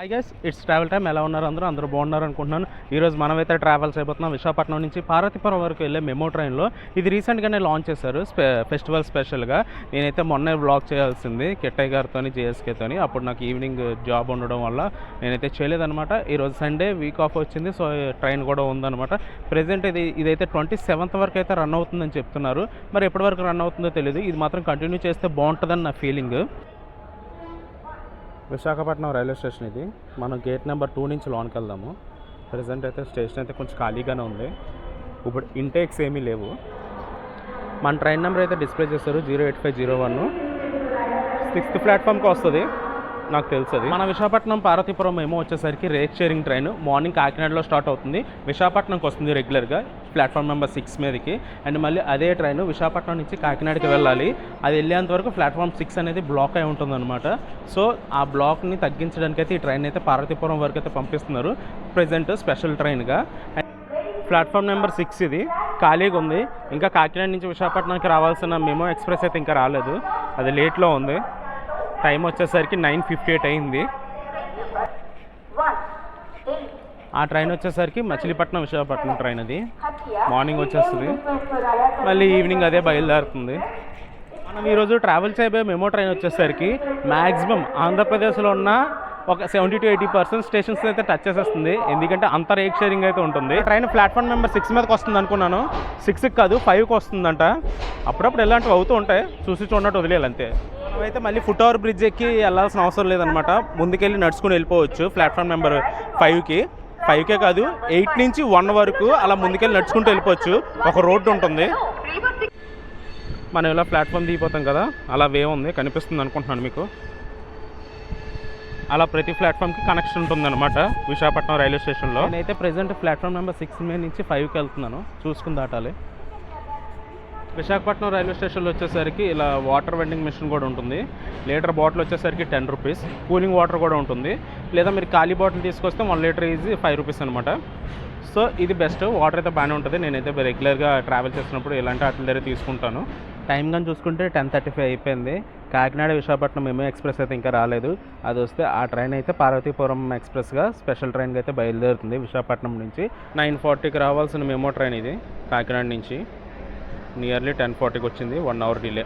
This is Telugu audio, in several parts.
I guess it's travel time. ఎలా ఉన్నారు అందరూ బాగున్నారు అనుకుంటున్నాను. ఈరోజు మనమైతే ట్రావెల్స్ అయిపోతున్నాం. విశాఖపట్నం నుంచి పార్వతీపురం వరకు వెళ్ళే మెమో ట్రైన్లో. ఇది రీసెంట్గానే లాంచ్ చేశారు ఫెస్టివల్ స్పెషల్గా. నేనైతే మొన్నే వ్లాగ్ చేయాల్సింది కిట్టయ్య గారితో జేఎస్కేతోని. అప్పుడు నాకు ఈవినింగ్ జాబ్ ఉండడం వల్ల నేనైతే చేయలేదన్నమాట. ఈరోజు సండే వీక్ ఆఫ్ వచ్చింది, సో ట్రైన్ కూడా ఉందన్నమాట. ప్రెజెంట్ ఇదైతే 27th వరకు అయితే రన్ అవుతుందని చెప్తున్నారు. మరి ఎప్పటి వరకు రన్ అవుతుందో తెలియదు. ఇది మాత్రం కంటిన్యూ చేస్తే బాగుంటుందని నా ఫీలింగ్. విశాఖపట్నం రైల్వే స్టేషన్ ఇది. మనం గేట్ నెంబర్ 2 నుంచి లోనికి వెళ్దాము. ప్రజెంట్ అయితే స్టేషన్ అయితే కొంచెం ఖాళీగానే ఉంది. ఇప్పుడు ఇంటేక్స్ ఏమీ లేవు. మన ట్రైన్ నెంబర్ అయితే డిస్ప్లే చేస్తారు 08501. 6th ప్లాట్ఫామ్కి వస్తుంది, నాకు తెలుసు. మన విశాఖపట్నం పార్వతీపురం ఏమో వచ్చేసరికి రేక్ షేరింగ్ ట్రైన్ మార్నింగ్ కాకినాడలో స్టార్ట్ అవుతుంది, విశాఖపట్నంకి వస్తుంది రెగ్యులర్గా ప్లాట్ఫామ్ నెంబర్ 6 మీదకి. అండ్ మళ్ళీ అదే ట్రైన్ విశాఖపట్నం నుంచి కాకినాడకి వెళ్ళాలి. అది వెళ్ళేంత వరకు ప్లాట్ఫామ్ 6 అనేది బ్లాక్ అయి ఉంటుందన్నమాట. సో ఆ బ్లాక్ని తగ్గించడానికి అయితే ఈ ట్రైన్ అయితే పార్వతీపురం వరకు అయితే పంపిస్తున్నారు ప్రజెంట్ స్పెషల్ ట్రైన్గా. ప్లాట్ఫామ్ నెంబర్ 6 ఇది ఖాళీగా ఉంది. ఇంకా కాకినాడ నుంచి విశాఖపట్నానికి రావాల్సిన మెమో ఎక్స్ప్రెస్ అయితే ఇంకా రాలేదు, అది లేట్లో ఉంది. టైం వచ్చేసరికి 9:58 అయింది. ఆ ట్రైన్ వచ్చేసరికి మచిలీపట్నం విశాఖపట్నం ట్రైన్ అది మార్నింగ్ వచ్చేస్తుంది, మళ్ళీ ఈవినింగ్ అదే బయలుదేరుతుంది. మనం ఈరోజు ట్రావెల్ చేయబోయే మెమో ట్రైన్ వచ్చేసరికి మ్యాక్సిమం ఆంధ్రప్రదేశ్లో ఉన్న ఒక 70 to 80% స్టేషన్స్ అయితే టచ్ చేసేస్తుంది, ఎందుకంటే అంత రేక్ షేరింగ్ అయితే ఉంటుంది. ట్రైన్ ప్లాట్ఫామ్ నెంబర్ 6 మీదకి వస్తుంది అనుకున్నాను, 6కి కాదు 5కి వస్తుందంట. అప్పుడప్పుడు ఎలాంటివి అవుతూ ఉంటాయి, చూసి చూడనట్టు వదిలేయాలి అంతే. మనమైతే మళ్ళీ ఫుట్ ఓవర్ బ్రిడ్జ్ ఎక్కి వెళ్ళాల్సిన అవసరం లేదనమాట, ముందుకెళ్ళి నడుచుకుని వెళ్ళిపోవచ్చు. ప్లాట్ఫామ్ నెంబర్ 5కే కాదు 8 నుంచి 1 వరకు అలా ముందుకెళ్ళి నడుచుకుంటూ వెళ్ళిపోవచ్చు. ఒక రోడ్డు ఉంటుంది. మనం ఇలా ప్లాట్ఫామ్ దిగిపోతాం కదా, అలా వే ఉంది, కనిపిస్తుంది అనుకుంటున్నాను మీకు. అలా ప్రతి ప్లాట్ఫామ్కి కనెక్షన్ ఉంటుందన్నమాట విశాఖపట్నం రైల్వే స్టేషన్లో. నేనైతే ప్రెజెంట్ ప్లాట్ఫామ్ నెంబర్ 6 మీద నుంచి 5కి వెళ్తున్నాను, చూసుకుని దాటాలి. విశాఖపట్నం రైల్వే స్టేషన్లో వచ్చేసరికి ఇలా వాటర్ వెండింగ్ మిషన్ కూడా ఉంటుంది. లీటర్ బాటిల్ వచ్చేసరికి 10 రూపీస్. కూలింగ్ వాటర్ కూడా ఉంటుంది, లేదా మీరు ఖాళీ బాటిల్ తీసుకొస్తే 1 లీటర్ ఈజీ 5 రూపీస్ అనమాట. సో ఇది బెస్ట్, వాటర్ అయితే బాగానే ఉంటుంది. నేనైతే రెగ్యులర్గా ట్రావెల్ చేసినప్పుడు ఇలాంటి వాటి దగ్గర తీసుకుంటాను. టైం కానీ చూసుకుంటే 10:35 అయిపోయింది. కాకినాడ విశాఖపట్నం మెమో ఎక్స్ప్రెస్ అయితే ఇంకా రాలేదు. అది వస్తే ఆ ట్రైన్ అయితే పార్వతీపురం ఎక్స్ప్రెస్గా స్పెషల్ ట్రైన్కి అయితే బయలుదేరుతుంది విశాఖపట్నం నుంచి. 9:40కి రావాల్సిన మెమో ట్రైన్ ఇది కాకినాడ నుంచి. నియర్లీ 10:40కి వచ్చింది, 1 అవర్ డిలే.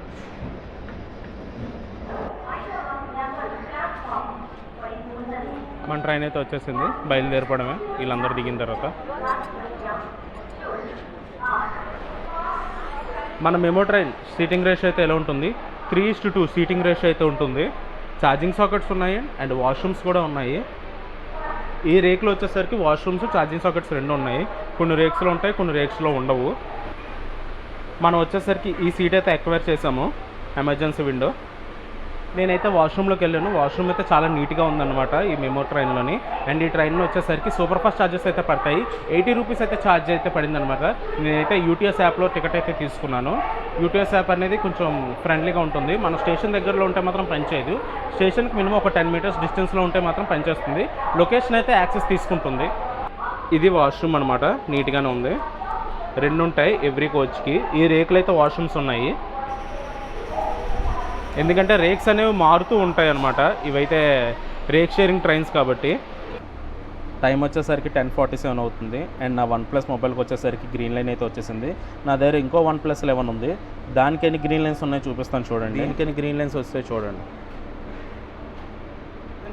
మన ట్రైన్ అయితే వచ్చేసింది, బయలుదేరిపోవడమే వీళ్ళందరూ దిగిన తర్వాత. మన మెమో ట్రైన్ సీటింగ్ రేషియో అయితే ఎలా ఉంటుంది, 3:2 సీటింగ్ రేషియో అయితే ఉంటుంది. ఛార్జింగ్ సాకెట్స్ ఉన్నాయి అండ్ వాష్రూమ్స్ కూడా ఉన్నాయి. ఈ రేక్లో వచ్చేసరికి వాష్రూమ్స్, ఛార్జింగ్ సాకెట్స్ 2 ఉన్నాయి. కొన్ని రేక్స్లో ఉంటాయి, కొన్ని రేక్స్లో ఉండవు. మనం వచ్చేసరికి ఈ సీట్ అయితే ఎక్వైర్ చేసాము, ఎమర్జెన్సీ విండో. నేనైతే వాష్రూమ్లోకి వెళ్ళాను. వాష్రూమ్ అయితే చాలా నీట్గా ఉందన్నమాట ఈ మెమో ట్రైన్లోని. అండ్ ఈ ట్రైన్లో వచ్చేసరికి సూపర్ ఫాస్ట్ ఛార్జెస్ అయితే పడతాయి. 80 రూపీస్ అయితే ఛార్జ్ అయితే పడిందనమాట. నేనైతే యూటీఎస్ యాప్లో టికెట్ అయితే తీసుకున్నాను. యూటీఎస్ యాప్ అనేది కొంచెం ఫ్రెండ్లీగా ఉంటుంది. మన స్టేషన్ దగ్గరలో ఉంటే మాత్రం పనిచేయదు, స్టేషన్కి మినిమం ఒక 10 మీటర్స్ డిస్టెన్స్లో ఉంటే మాత్రం పనిచేస్తుంది. లొకేషన్ అయితే యాక్సెస్ తీసుకుంటుంది. ఇది వాష్రూమ్ అనమాట, నీట్గానే ఉంది. 2 ఉంటాయి ఎవ్రీ కోచ్కి. ఈ రేకులు అయితే వాష్రూమ్స్ ఉన్నాయి, ఎందుకంటే రేక్స్ అనేవి మారుతూ ఉంటాయి అన్నమాట. ఇవైతే రేక్ షేరింగ్ ట్రైన్స్ కాబట్టి. టైం వచ్చేసరికి 10:47 అవుతుంది. అండ్ నా OnePlus మొబైల్కి వచ్చేసరికి గ్రీన్ లైన్ అయితే వచ్చేసింది. నా దగ్గర ఇంకో OnePlus 11 ఉంది, దానికి ఎన్ని గ్రీన్ లైన్స్ ఉన్నాయో చూపిస్తాను చూడండి. దీనికి ఎన్ని గ్రీన్ లైన్స్ వస్తాయి చూడండి.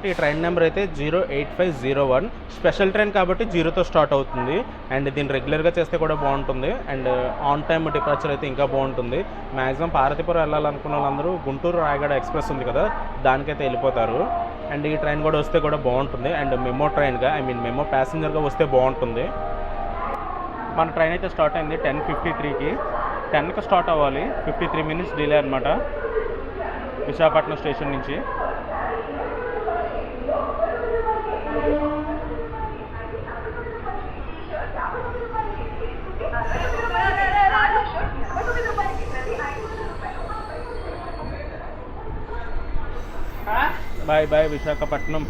ఈ ట్రైన్ నెంబర్ అయితే 08501 స్పెషల్ ట్రైన్ కాబట్టి 0తో స్టార్ట్ అవుతుంది. అండ్ దీన్ని రెగ్యులర్గా చేస్తే కూడా బాగుంటుంది. అండ్ ఆన్ టైమ్ డిపార్చర్ అయితే ఇంకా బాగుంటుంది. మ్యాక్సిమం పార్వతీపురం వెళ్ళాలనుకున్న వాళ్ళందరూ గుంటూరు రాయగడ ఎక్స్ప్రెస్ ఉంది కదా, దానికైతే వెళ్ళిపోతారు. అండ్ ఈ ట్రైన్ కూడా వస్తే కూడా బాగుంటుంది. అండ్ మెమో ట్రైన్గా మెమో ప్యాసింజర్గా వస్తే బాగుంటుంది. మన ట్రైన్ అయితే స్టార్ట్ అయింది 10:53కి. 10కి స్టార్ట్ అవ్వాలి, 53 మినిట్స్ డిలే అనమాట విశాఖపట్నం స్టేషన్ నుంచి. Bye bye Visakhapatnam.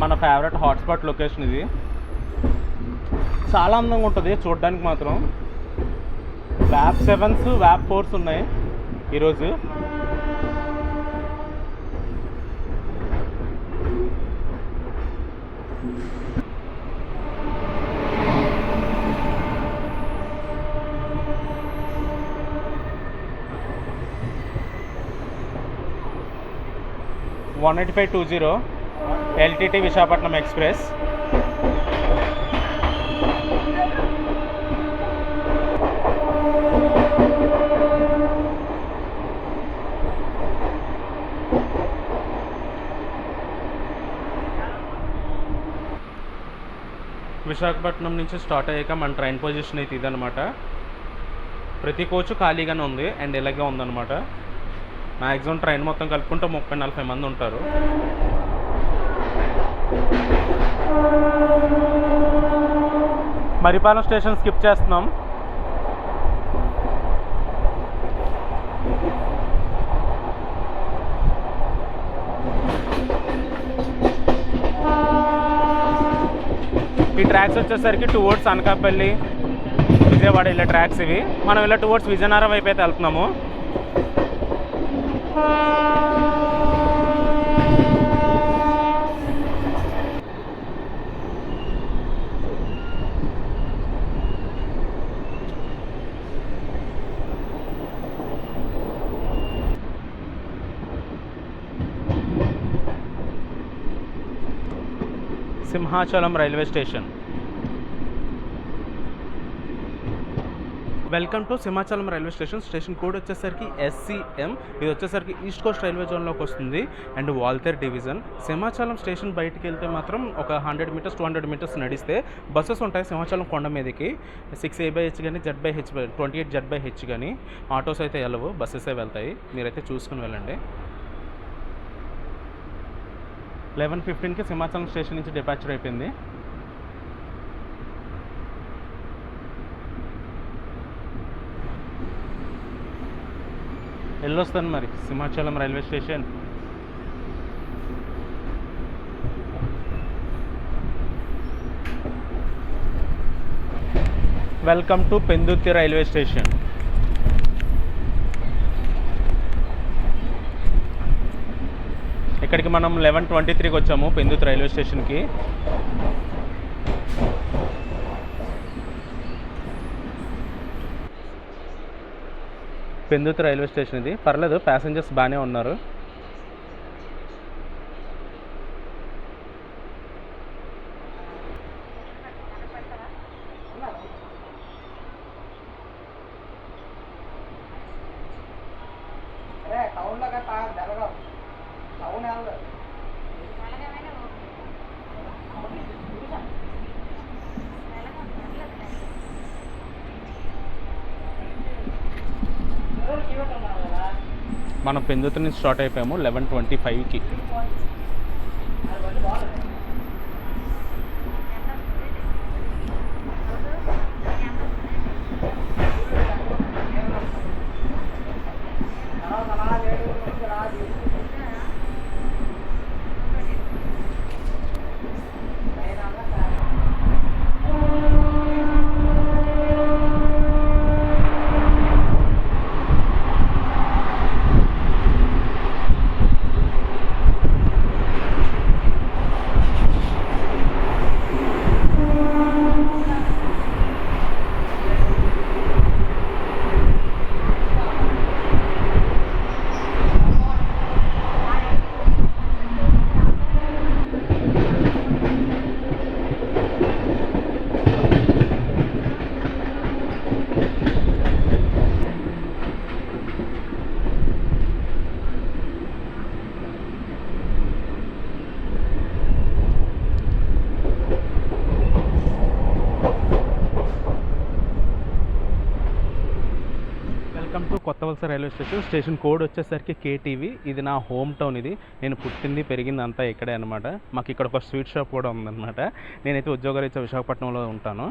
మన ఫేవరెట్ హాట్స్పాట్ లొకేషన్ ఇది. చాలా అందంగా ఉంటుంది చూడడానికి మాత్రం. వ్యాప్ 7s వ్యాప్ 4s ఉన్నాయి ఈరోజు. (18520) LTT విశాఖపట్నం ఎక్స్ప్రెస్. విశాఖపట్నం నుంచి స్టార్ట్ అయ్యాక మన ట్రైన్ పొజిషన్ అయితే ఇదనమాట. ప్రతి కోచ్ ఖాళీగానే ఉంది అండ్ ఇలాగే ఉందన్నమాట. మ్యాక్సిమం ట్రైన్ మొత్తం కలుపుకుంటే 30-40 మంది ఉంటారు. మరిపాలెం స్టేషన్ స్కిప్ చేస్తున్నాం. ఈ ట్రాక్స్ వచ్చేసరికి టువర్డ్స్ అనకాపల్లి, విజయవాడ ఇలా ట్రాక్స్ ఇవి. మనం ఇలా టువర్డ్స్ విజయనగరం వైపు అయితే వెళ్తున్నాము. Simhachalam railway station. Welcome to Simhachalam railway station. Station code వచ్చేసరికి SCM. ఇది వచ్చేసరికి ఈస్ట్ కోస్ట్ రైల్వే జోన్లోకి వస్తుంది and Waltair division. Simhachalam station బయటికి వెళ్తే మాత్రం ఒక 100 మీటర్స్ 200 మీటర్స్ నడిస్తే బస్సెస్ ఉంటాయి సింహాచలం కొండ మీదకి. 6A/H కానీ Z/H 28 Z/H కానీ ఆటోస్ అయితే వెళ్ళవు, బస్సెసే వెళ్తాయి. మీరైతే చూసుకుని వెళ్ళండి. 11:15కి సింహాచలం స్టేషన్ నుంచి డిపార్చర్ అయిపోయింది. వెళ్ళొస్తాను మరి Simhachalam railway station. Welcome to Pendurthi railway station. ఇక్కడికి మనం 11:23కి వచ్చాము పెందుర్తి రైల్వే స్టేషన్కి. పెందుర్తి రైల్వే స్టేషన్ ఇది. పర్లేదు, ప్యాసింజర్స్ బాగానే ఉన్నారు. మనం పెందుర్తి నుంచి స్టార్ట్ అయిపోయాము 11:25కి. Kothavalasa railway station. Station code వచ్చేసరికి KTV. ఇది నా హోమ్ టౌన్. ఇది నేను పుట్టింది పెరిగింది అంతా ఇక్కడే అనమాట. మాకు ఇక్కడ ఒక స్వీట్ షాప్ కూడా ఉందన్నమాట. నేనైతే ఉద్యోగరీత్యా విశాఖపట్నంలో ఉంటాను.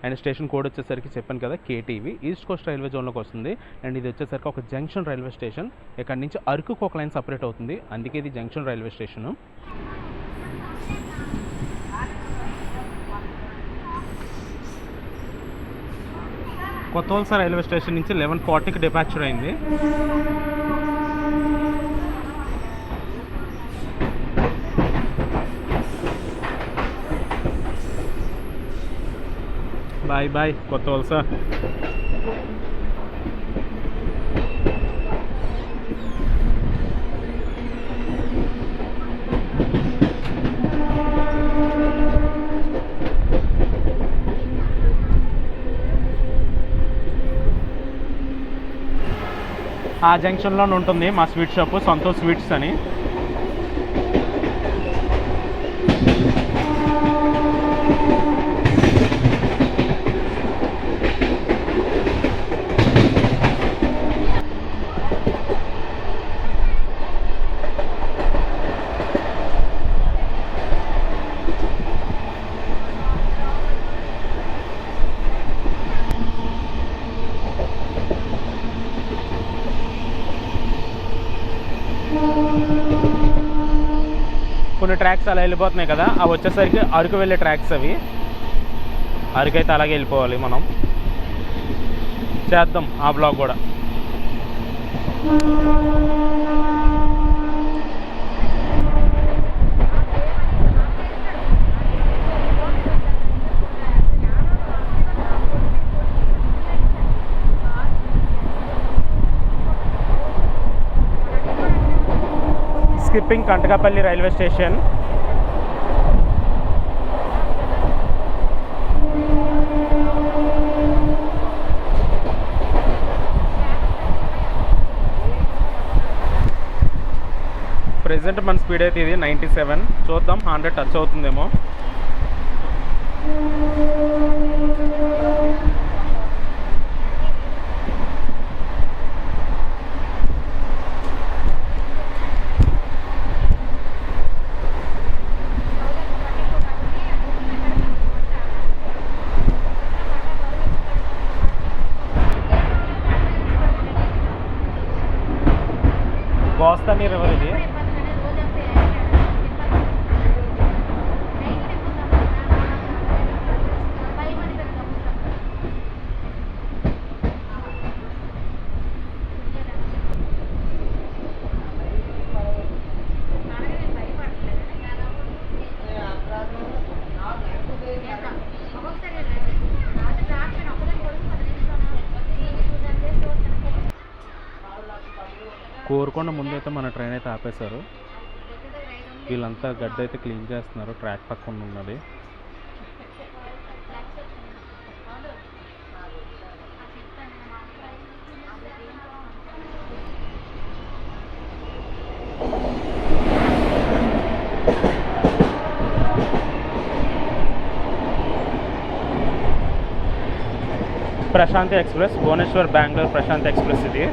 అండ్ స్టేషన్ కోడ్ వచ్చేసరికి చెప్పాను కదా KTV. ఈస్ట్ కోస్ట్ రైల్వే జోన్లోకి వస్తుంది. అండ్ ఇది వచ్చేసరికి ఒక జంక్షన్ రైల్వే స్టేషన్. ఇక్కడ నుంచి అరకుకు ఒక లైన్ సపరేట్ అవుతుంది, అందుకే ఇది జంక్షన్ రైల్వే స్టేషను. కొత్త వలస రైల్వే స్టేషన్ నుంచి 11:40కి డిపార్చర్ అయింది. బాయ్ బాయ్ కొత్త వలస. ఆ జంక్షన్లోనే ఉంటుంది మా స్వీట్ షాపు సంతోష్ స్వీట్స్ అని. కొన్ని ట్రాక్స్ అలా వెళ్ళిపోతున్నాయి కదా, అవి వచ్చేసరికి అరకు వెళ్ళే ట్రాక్స్. అవి అరకైతే అలాగే వెళ్ళిపోవాలి. మనం చేద్దాం ఆ బ్లాగ్ కూడా. Skipping Kantakapalli railway station. Present మన స్పీడ్ అయితే ఇది 97. చూద్దాం 100 టచ్ అవుతుందేమో. గోస్తాని రివర్ ఇది. కోరుకొండ ముందైతే మన ట్రైన్ అయితే ఆపేశారు. వీళ్ళంతా గడ్డ అయితే క్లీన్ చేస్తున్నారు. ట్రాక్ పక్కన ఉన్నది. ప్రశాంతి ఎక్స్ప్రెస్, భువనేశ్వర్ బెంగళూరు ప్రశాంతి ఎక్స్ప్రెస్ ఇది.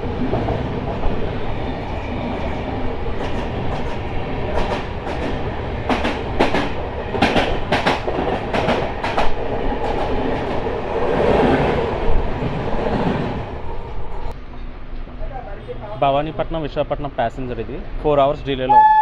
భవానీపట్నం విశాఖపట్నం ప్యాసింజర్ ఇది. 4 hours డిలేలో ఉంది.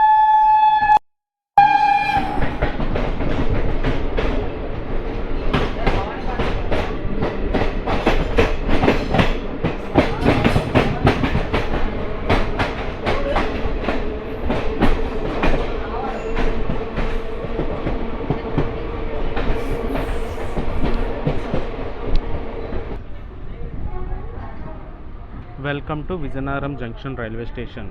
Welcome to Vizianagaram junction railway station.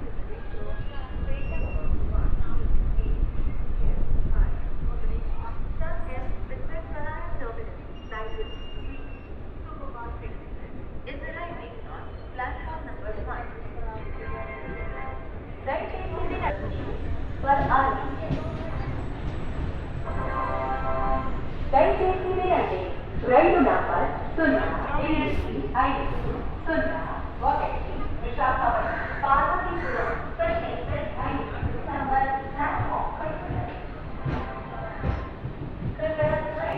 Rail number 08501 Visakhapatnam Parvathipuram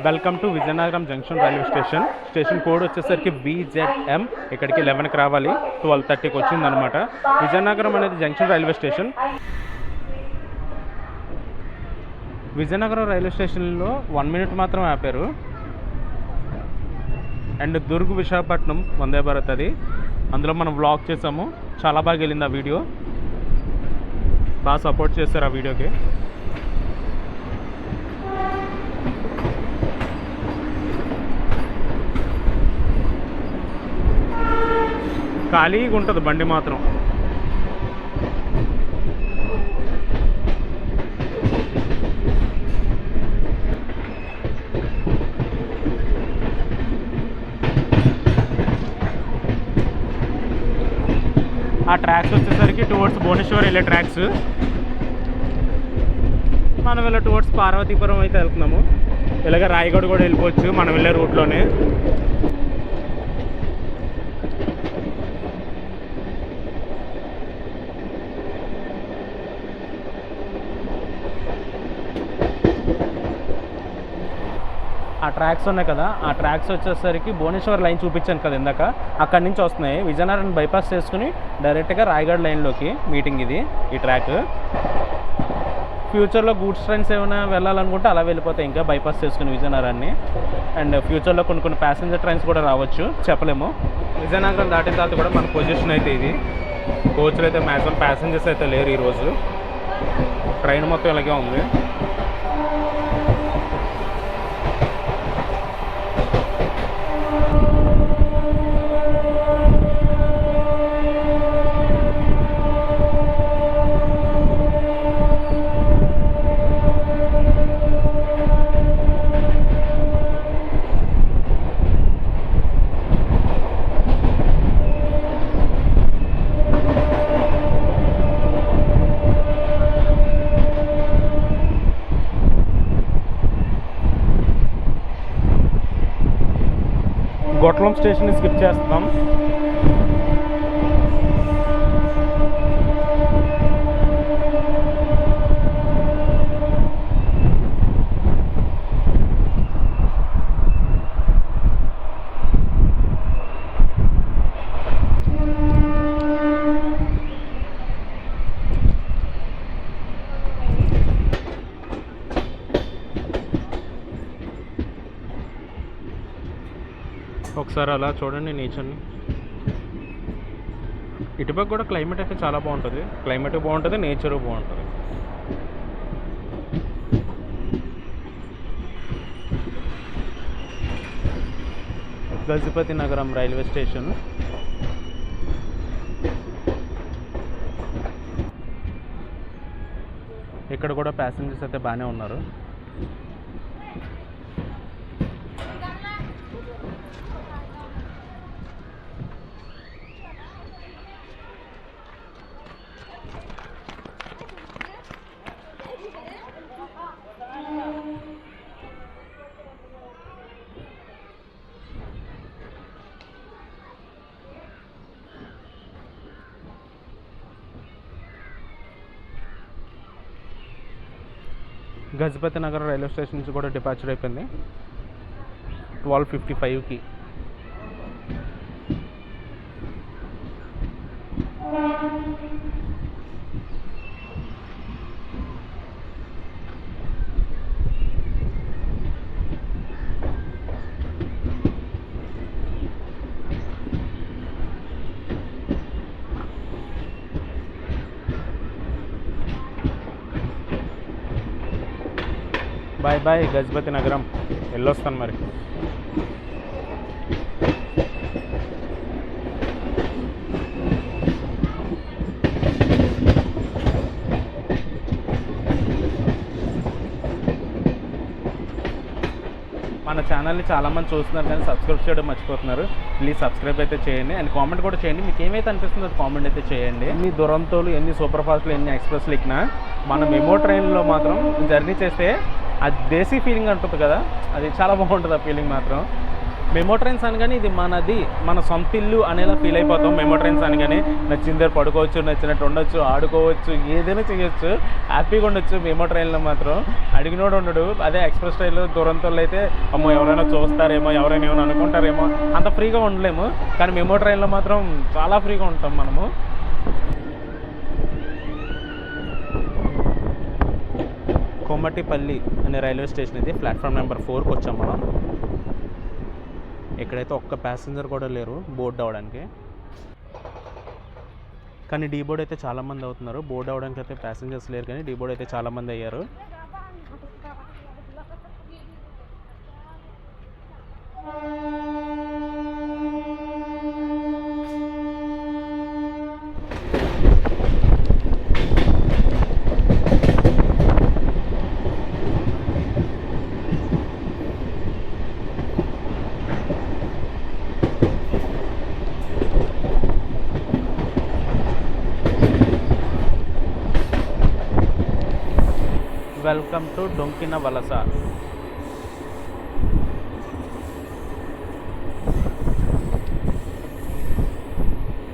welcome to Vizianagaram junction railway station. Station code వచ్చేసరికి BZM. ఇక్కడికి 11కి రావాలి. 12:30కి వచ్చిందనమాట. విజయనగరం అనేది junction railway station. Vizianagaram railway స్టేషన్లో 1 minute మాత్రం ఆపారు. అండ్ దుర్గ్ విశాఖపట్నం వందే భారత్ అది, అందులో మనం వ్లాగ్ చేసాము. చాలా బాగా వెళ్ళింది ఆ వీడియో, బాగా సపోర్ట్ చేశారు ఆ వీడియోకి. ఖాళీగా ఉంటుంది బండి మాత్రం. ఆ ట్రాక్స్ వచ్చేసరికి టువర్డ్స్ భువనేశ్వర్ వెళ్ళే ట్రాక్స్. మనం వెళ్ళే టువర్డ్స్ పార్వతీపురం అయితే వెళ్తున్నాము. ఇలాగ రాయగఢ్ కూడా వెళ్ళిపోవచ్చు మనం వెళ్ళే రూట్లోనే. ఆ ట్రాక్స్ ఉన్నాయి కదా, ఆ ట్రాక్స్ వచ్చేసరికి భువనేశ్వర్ లైన్ చూపించాను కదా ఇందాక, అక్కడి నుంచి వస్తున్నాయి. విజయనగరం బైపాస్ చేసుకుని డైరెక్ట్గా రాయగఢ్ లైన్లోకి మీటింగ్ ఇది, ఈ ట్రాక్. ఫ్యూచర్లో గూడ్స్ ట్రైన్స్ ఏమైనా వెళ్ళాలనుకుంటే అలా వెళ్ళిపోతాయి ఇంకా బైపాస్ చేసుకుని విజయనగరాన్ని. అండ్ ఫ్యూచర్లో కొన్ని ప్యాసింజర్ ట్రైన్స్ కూడా రావచ్చు, చెప్పలేము. విజయనగరం దాటిన తర్వాత కూడా మన పొజిషన్ అయితే ఇది. కోచ్లు అయితే మ్యాక్సిమం ప్యాసింజర్స్ అయితే లేరు ఈరోజు, ట్రైన్ మొత్తం ఇలాగే ఉంది. గొట్లం స్టేషన్ స్కిప్ చేస్తున్నాం. ఒకసారి అలా చూడండి నేచర్ని. ఇటుపక్క కూడా క్లైమేట్ అయితే చాలా బాగుంటుంది, క్లైమేట్ బాగుంటుంది, నేచరు బాగుంటుంది. గజపతి నగరం రైల్వే స్టేషన్. ఇక్కడ కూడా ప్యాసింజర్స్ అయితే బాగానే ఉన్నారు. గజపతి నగర్ రైల్వే స్టేషన్ నుంచి కూడా డిపార్చర్ అయిపోయింది 12:55కి. బాయ్ బాయ్ గజపతి నగరం, వెళ్ళొస్తాను మరి. మన ఛానల్ని చాలామంది చూస్తున్నారు కానీ సబ్స్క్రైబ్ చేయడం మర్చిపోతున్నారు. ప్లీజ్ సబ్స్క్రైబ్ అయితే చేయండి అండ్ కామెంట్ కూడా చేయండి. మీకు ఏమైతే అనిపిస్తుందో అది కామెంట్ అయితే చేయండి. ఎన్ని దురంతోలు, ఎన్ని సూపర్ ఫాస్ట్లు, ఎన్ని ఎక్స్ప్రెస్లు ఎక్కినా మన మెమో ట్రైన్లో మాత్రం జర్నీ చేస్తే ఆ దేశీ ఫీలింగ్ ఉంటుంది కదా, అది చాలా బాగుంటుంది. ఆ ఫీలింగ్ మాత్రం మెమో ట్రైన్స్ అనగానే ఇది మనది, మన సొంత ఇల్లు అనేలా ఫీల్ అయిపోతాం. మెమో ట్రైన్స్ అనగానే నచ్చిందే పడుకోవచ్చు, నచ్చినట్టు ఉండొచ్చు, ఆడుకోవచ్చు, ఏదైనా చేయొచ్చు, హ్యాపీగా ఉండొచ్చు. మెమో ట్రైన్లో మాత్రం అడిగినోడు ఉండడు. అదే ఎక్స్ప్రెస్ ట్రైన్లో దూరంతో అయితే అమ్మో ఎవరైనా చూస్తారేమో, ఎవరైనా ఏమైనా అనుకుంటారేమో, అంత ఫ్రీగా ఉండలేము. కానీ మెమో ట్రైన్లో మాత్రం చాలా ఫ్రీగా ఉంటాం మనము. కోమటిపల్లి అనే రైల్వే స్టేషన్ ఇది. ప్లాట్ఫామ్ నెంబర్ 4కి వచ్చాం మనం. ఇక్కడైతే ఒక్క ప్యాసింజర్ కూడా లేరు బోర్డ్ అవ్వడానికి. కానీ డీ బోర్డ్ అయితే చాలామంది అవుతున్నారు. బోర్డ్ అవ్వడానికి అయితే ప్యాసింజర్స్ లేరు, కానీ డీ బోర్డ్ అయితే చాలామంది అయ్యారు. వెల్కమ్ టు డొంకిన వలస.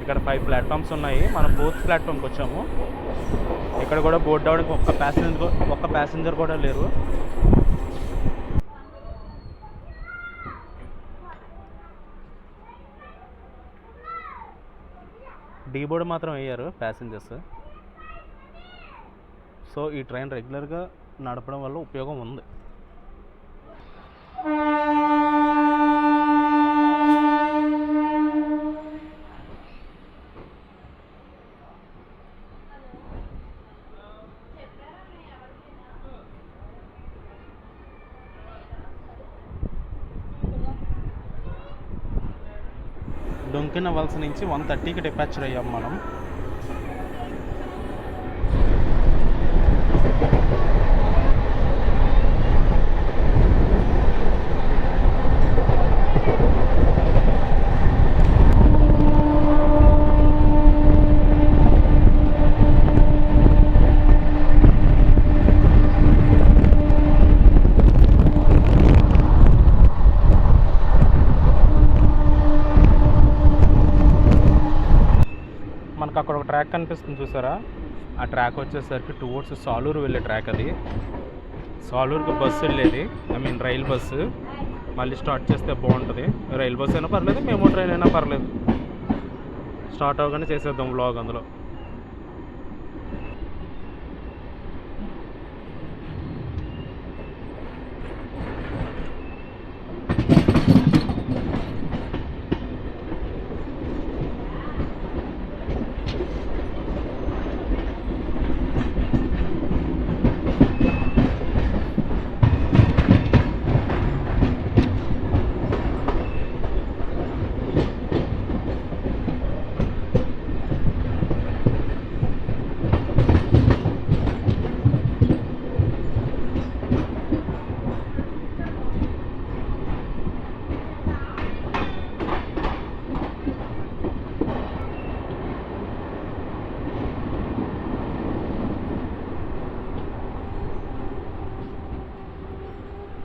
ఇక్కడ 5 ప్లాట్ఫామ్స్ ఉన్నాయి. మనం 4th ప్లాట్ఫామ్కి వచ్చాము. ఇక్కడ కూడా బోర్డు అవడానికి ఒక్క ప్యాసింజర్ కూడా లేరు. డీ బోర్డు మాత్రం అయ్యారు ప్యాసింజర్స్. సో ఈ ట్రైన్ రెగ్యులర్గా నడపడం వల్ల ఉపయోగం ఉంది. డొంకిన వలస నుంచి 1:30కి డిపార్చర్ అయ్యాం మనం. మనకు అక్కడ ఒక ట్రాక్ కనిపిస్తుంది చూసారా, ఆ ట్రాక్ వచ్చేసరికి టువర్డ్స్ సాలూరు వెళ్ళే ట్రాక్. అది సాలూరుకి బస్సు వెళ్ళేది, రైల్ బస్సు. మళ్ళీ స్టార్ట్ చేస్తే బాగుంటుంది. రైల్ బస్సు అయినా పర్లేదు, మేము ట్రైన్ అయినా పర్లేదు. స్టార్ట్ అవ్వగానే చేసేద్దాం వ్లాగ్ అందులో.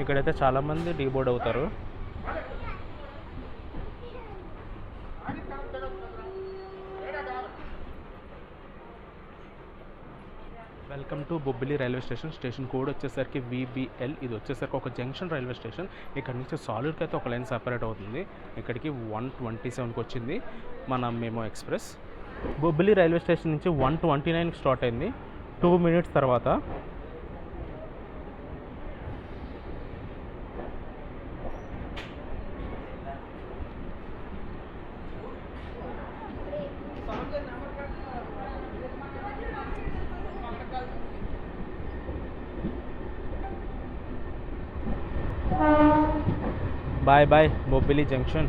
ఇక్కడైతే చాలామంది డీబోర్డ్ అవుతారు. Welcome to Bobbili railway station. Station code వచ్చేసరికి VBL. ఇది వచ్చేసరికి ఒక జంక్షన్ రైల్వే స్టేషన్. ఇక్కడ నుంచి సాలూరుకి అయితే ఒక లైన్ సపరేట్ అవుతుంది. ఇక్కడికి 1:27కి వచ్చింది మన memo express. Bobbili railway station నుంచి 1:29కి స్టార్ట్ అయింది. 2 minutes తర్వాత bye bye Bobbili junction.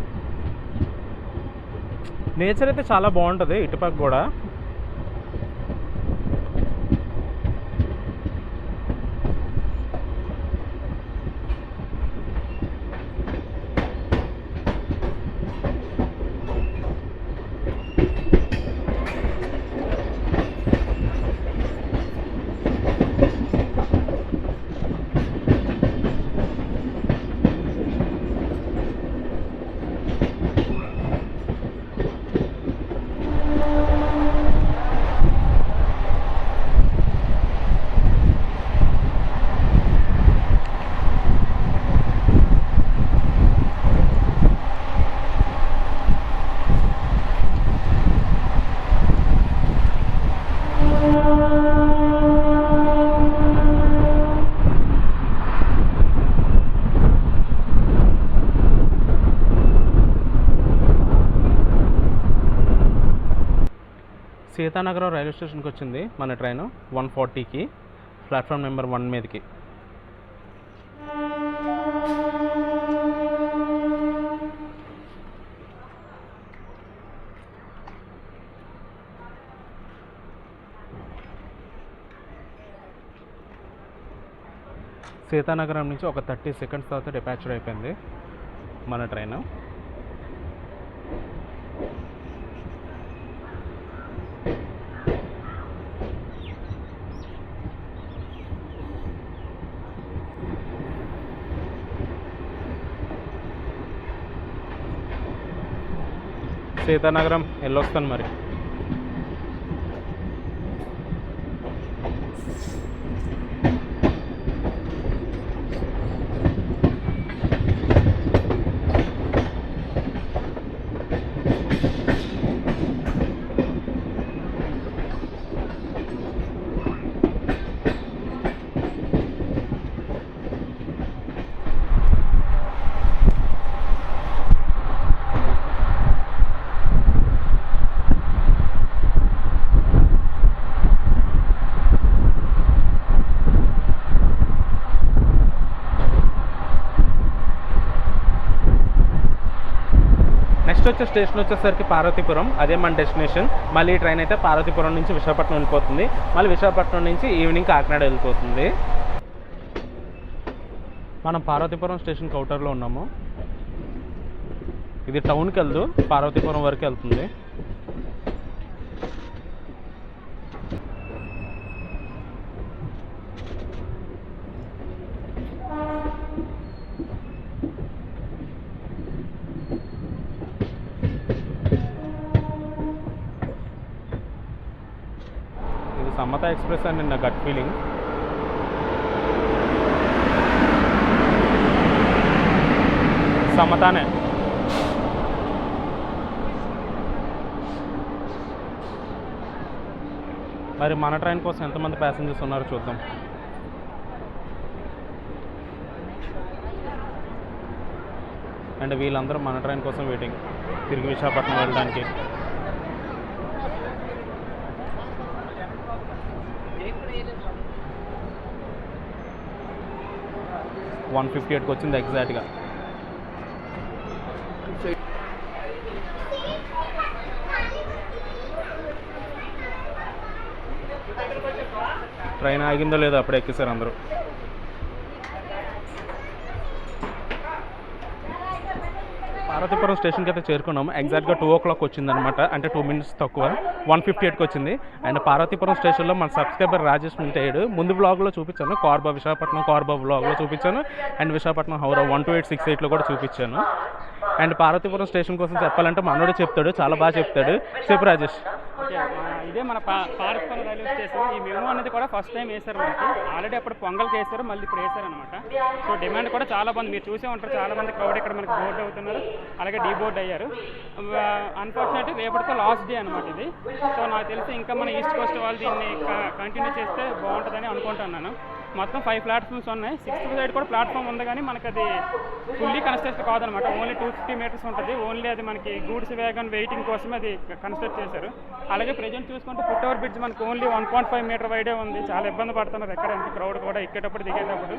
Nature అయితే చాలా బాగుంటుంది ఇటుపక్క కూడా. సీతానగరం రైల్వే స్టేషన్కి వచ్చింది మన ట్రైన్ 1:40కి ప్లాట్ఫామ్ నెంబర్ 1 మీదకి. సీతానగరం నుంచి ఒక 30 సెకండ్స్ తర్వాత డిపాచర్ అయిపోయింది మన ట్రైన్. సీతానగరం వెళ్ళొస్తాను మరి. నెక్స్ట్ వచ్చే స్టేషన్ వచ్చేసరికి పార్వతీపురం, అదే మన డెస్టినేషన్. మళ్ళీ ఈ ట్రైన్ అయితే పార్వతీపురం నుంచి విశాఖపట్నం వెళ్ళిపోతుంది. మళ్ళీ విశాఖపట్నం నుంచి ఈవినింగ్ కాకినాడ వెళ్ళిపోతుంది. మనం పార్వతీపురం స్టేషన్ కౌంటర్లో ఉన్నాము. ఇది టౌన్కి వెళ్దు, పార్వతీపురం వరకు వెళ్తుంది. సమత ఎక్స్ప్రెస్ అని నా గట్ ఫీలింగ్. సమతానే. మరి మన ట్రైన్ కోసం ఎంతమంది ప్యాసింజర్స్ ఉన్నారో చూద్దాం. అండ్ వీళ్ళందరూ మన ట్రైన్ కోసం వెయిటింగ్ తిరిగి విశాఖపట్నం వెళ్ళడానికి. వన్ 1:58కి వచ్చింది ఎగ్జాక్ట్గా. ట్రైన్ ఆగిందో లేదో అప్పుడు ఎక్కేసారు అందరూ. పార్వతీపురం స్టేషన్కి అయితే చేరుకున్నాము. ఎగ్జాక్ట్గా 2 o'clock వచ్చిందనమాట, అంటే 2 minutes తక్కువ. 1:58కి వచ్చింది. అండ్ పార్వతీపురం స్టేషన్లో మన సబ్స్క్రైబర్ రాజేష్ ఉంటాడు. ముందు బ్లాగ్లో చూపించాను, కార్బా విశాఖపట్నం కార్బా బ్లాగ్లో చూపించాను. అండ్ విశాఖపట్నం హౌరా 12868లో కూడా చూపించాను. అండ్ పార్వతీపురం స్టేషన్ కోసం చెప్పాలంటే మనోడే చెప్తాడు, చాలా బాగా చెప్తాడు. చెప్పు రాజేష్. ఇదే మన పార్వతీపురం రైల్వే స్టేషన్. ఈ మెమో అనేది కూడా ఫస్ట్ టైం వేశారు మనకి. ఆల్రెడీ అప్పుడు పొంగల్కి వేశారు, మళ్ళీ ఇప్పుడు వేశారు అనమాట. సో డిమాండ్ కూడా చాలా బాగుంది, మీరు చూసే ఉంటారు. చాలా మంది క్రౌడ్ ఇక్కడ మనకి బోర్డు అవుతున్నారు, అలాగే డీబోర్డ్ అయ్యారు. అన్ఫార్చునేట్లీ రేపటితో లాస్ట్ డే అనమాట ఇది. సో నాకు తెలిసి ఇంకా మన ఈస్ట్ కోస్ట్ వాళ్ళు దీన్ని కంటిన్యూ చేస్తే బాగుంటుందని అనుకుంటున్నాను. మొత్తం 5 ప్లాట్ఫామ్స్ ఉన్నాయి. 6th సైడ్ కూడా ప్లాట్ఫామ్ ఉంది, కానీ మనకి అది ఫుల్లీ కన్స్ట్రక్ట్ కాదనమాట. ఓన్లీ 250 meters ఉంటుంది. ఓన్లీ అది మనకి గూడ్స్ వ్యాగన్ వెయిటింగ్ కోసమే అది కన్స్ట్రక్ట్ చేశారు. అలాగే ప్రజెంట్ చూసుకుంటే ఫుట్ ఓవర్ బ్రిడ్జ్ మనకు ఓన్లీ 1.5 meter వైడే ఉంది. చాలా ఇబ్బంది పడుతున్నారు ఎక్కడ ఎంత క్రౌడ్ కూడా ఎక్కేటప్పుడు దిగేటప్పుడు.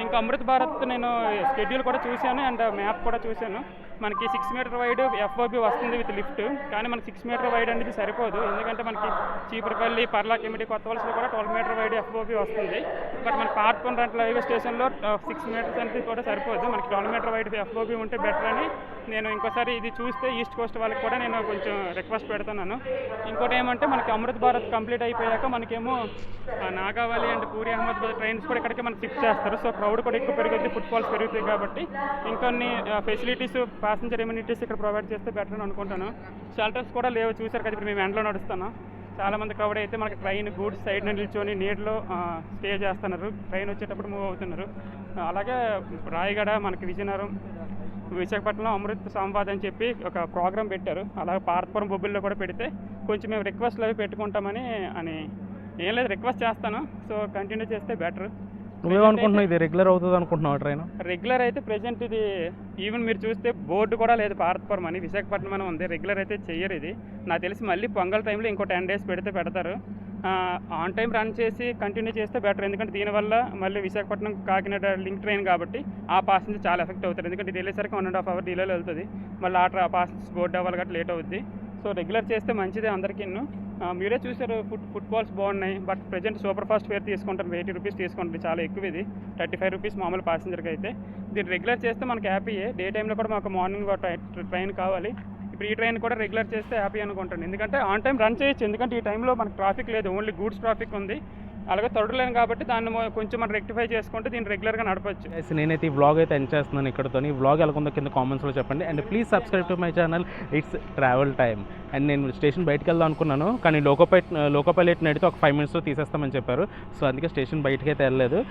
ఇంకా అమృత్ భారత్ నేను షెడ్యూల్ కూడా చూశాను అండ్ మ్యాప్ కూడా చూశాను. మనకి 6 meter వైడ్ FOB వస్తుంది విత్ లిఫ్ట్, కానీ మనకి 6 meter వైడ్ అనేది సరిపోదు. ఎందుకంటే మనకి చీపురపల్లి, పర్లాకిమిడి, కొత్త వలసలో కూడా 12 meter వైడ్ FOB వస్తుంది. బట్ మన పార్వతీపురం రైల్వే స్టేషన్లో 6 meters అనేది కూడా సరిపోదు. మనకి 12 meter వైడ్ FOB ఉంటే బెటర్ అని నేను ఇంకోసారి ఇది చూస్తే ఈస్ట్ కోస్ట్ వాళ్ళకి కూడా నేను కొంచెం రిక్వెస్ట్ పెడుతున్నాను. ఇంకోటి ఏమంటే మనకి అమృత్ భారత్ కంప్లీట్ అయిపోయాక మనకేమో నాగావళి అండ్ పూరి అహ్మదాబాద్ ట్రైన్స్ కూడా ఇక్కడికి మనకి షిఫ్ట్ చేస్తారు. సో క్రౌడ్ కూడా ఎక్కువ పెరుగుద్ది, ఫుట్ఫాల్స్ పెరుగుతాయి. కాబట్టి ఇంకొన్ని ఫెసిలిటీస్, ప్యాసింజర్ ఎమ్యూనిటీస్ ఇక్కడ ప్రొవైడ్ చేస్తే బెటర్ అని అనుకుంటాను. షెల్టర్స్ కూడా లేవు, చూసారు కదా. ఇప్పుడు మేము ఎండలో నడుస్తాను. చాలామంది క్రౌడ్ అయితే మనకి ట్రైన్ గూడ్స్ సైడ్ నిల్చొని నీటిలో స్టే చేస్తున్నారు, ట్రైన్ వచ్చేటప్పుడు మూవ్ అవుతున్నారు. అలాగే రాయగడ, మనకి విజయనగరం, విశాఖపట్నంలో అమృత్ సంవాద్ అని చెప్పి ఒక ప్రోగ్రామ్ పెట్టారు. అలాగే పార్వతీపురం బొబ్బిల్లో కూడా పెడితే కొంచెం మేము రిక్వెస్ట్లు అవి పెట్టుకుంటామని ఏం లేదు, రిక్వెస్ట్ చేస్తాను. సో కంటిన్యూ చేస్తే బెటర్. నువ్వేమనుకుంటున్నావు ఇది రెగ్యులర్ అవుతుంది అనుకుంటున్నావు ట్రైన్? రెగ్యులర్ అయితే ప్రెజెంట్ ఇది ఈవెన్ మీరు చూస్తే బోర్డు కూడా లేదు పార్వతీపురం అని, విశాఖపట్నం అని ఉంది. రెగ్యులర్ అయితే చెయ్యరు ఇది. నాకు తెలిసి మళ్ళీ పొంగల్ టైంలో ఇంకో 10 days పెడతారు. ఆన్ టైం రన్ చేసి కంటిన్యూ చేస్తే బెటర్, ఎందుకంటే దీనివల్ల మళ్ళీ విశాఖపట్నం కాకినాడ లింక్ ట్రైన్ కాబట్టి ఆ పాసింజర్ చాలా ఎఫెక్ట్ అవుతారు. ఎందుకంటే ఇది వెళ్ళేసరికి 1.5 hour డిలేలో వెళ్తుంది, మళ్ళీ ఆ పాసింజర్స్ బోర్డు అవ్వాలి కాబట్టి లేట్ అవుద్ది. సో రెగ్యులర్ చేస్తే మంచిదే అందరికీ. మీరే చూసారు ఫుట్బాల్స్ బాగున్నాయి, but present super fast fair తీసుకుంటారు, 80 రూపీస్ తీసుకుంటారు, చాలా ఎక్కువ ఇది. 35 రూపీస్ మామూలు ప్యాసింజర్కి అయితే. దీన్ని రెగ్యులర్ చేస్తే మనకి హ్యాపీయే. డే టైంలో కూడా మాకు మార్నింగ్ ట్రైన్ కావాలి. ఇప్పుడు ఈ ట్రైన్ కూడా రెగ్యులర్ చేస్తే హ్యాపీ అనుకుంటాను, ఎందుకంటే ఆన్ టైం రన్ చేయొచ్చు. ఎందుకంటే ఈ టైంలో మనకు ట్రాఫిక్ లేదు, ఓన్లీ గూడ్స్ ట్రాఫిక్ ఉంది. అలాగే థర్డ్ లైన్ కాబట్టి దాన్ని కొంచెం మనం రెక్టిఫై చేసుకుంటే దీన్ని రెగ్యులర్గా నడపచ్చు. నేనైతే ఈ వ్లాగ్ అయితే ఎండ్ చేస్తున్నాను ఇక్కడతో. ఈ వ్లాగ్ ఎలా ఉందో కింద కామెంట్స్లో చెప్పండి. And please subscribe to my channel it's travel time. And నేను స్టేషన్ బయటకు వెళ్దాం అనుకున్నాను, కానీ లోకో పైలట్ నడితే ఒక 5 minutesలో తీసేస్తామని చెప్పారు. సో అందుకే స్టేషన్ బయటకి అయితే వెళ్ళలేదు.